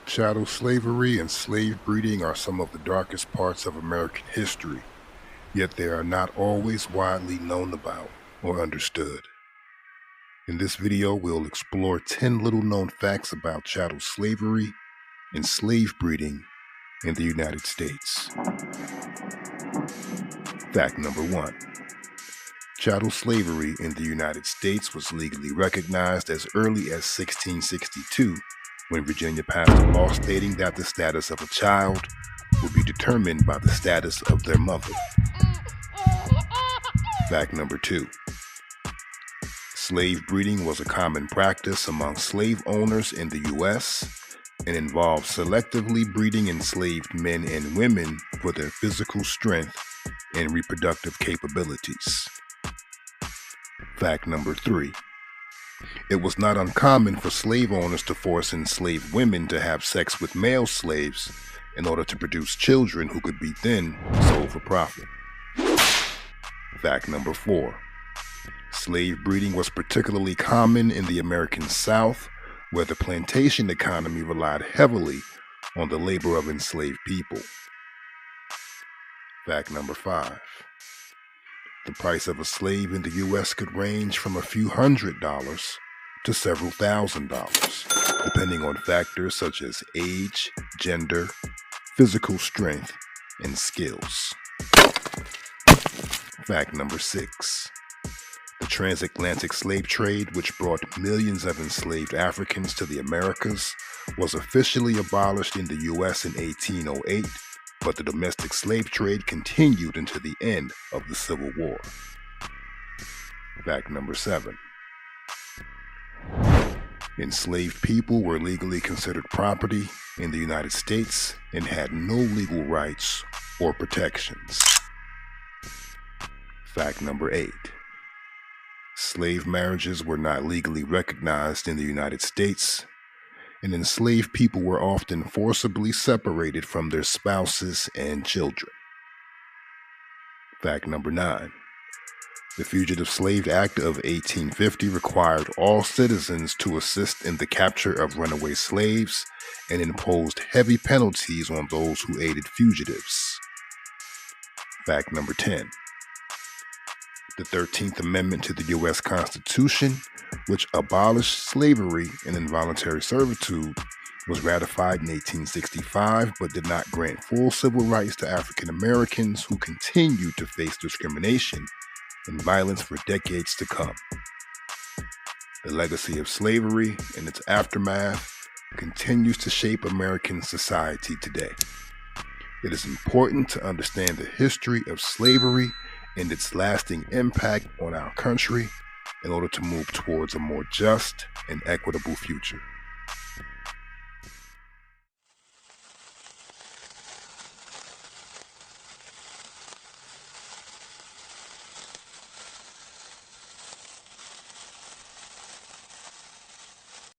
Chattel slavery and slave breeding are some of the darkest parts of American history, yet they are not always widely known about or understood. In this video, we'll explore 10 little-known facts about chattel slavery and slave breeding in the United States. Fact number 1. Chattel slavery in the United States was legally recognized as early as 1662, when Virginia passed a law stating that the status of a child would be determined by the status of their mother. Fact number 2. Slave breeding was a common practice among slave owners in the U.S. and involved selectively breeding enslaved men and women for their physical strength and reproductive capabilities. Fact number 3. It was not uncommon for slave owners to force enslaved women to have sex with male slaves in order to produce children who could be then sold for profit. Fact number 4. Slave breeding was particularly common in the American South, where the plantation economy relied heavily on the labor of enslaved people. Fact number 5. The price of a slave in the U.S. could range from a few $100s to several $1,000s, depending on factors such as age, gender, physical strength, and skills. Fact number 6. The transatlantic slave trade, which brought millions of enslaved Africans to the Americas, was officially abolished in the U.S. in 1808, but the domestic slave trade continued until the end of the Civil War. Fact number 7. Enslaved people were legally considered property in the United States and had no legal rights or protections. Fact number 8. Slave marriages were not legally recognized in the United States, and enslaved people were often forcibly separated from their spouses and children. Fact number 9. The Fugitive Slave Act of 1850 required all citizens to assist in the capture of runaway slaves and imposed heavy penalties on those who aided fugitives. Fact number 10. The 13th Amendment to the U.S. Constitution, which abolished slavery and involuntary servitude, was ratified in 1865 but did not grant full civil rights to African Americans who continued to face discrimination and violence for decades to come. The legacy of slavery and its aftermath continues to shape American society today. It is important to understand the history of slavery and its lasting impact on our country in order to move towards a more just and equitable future.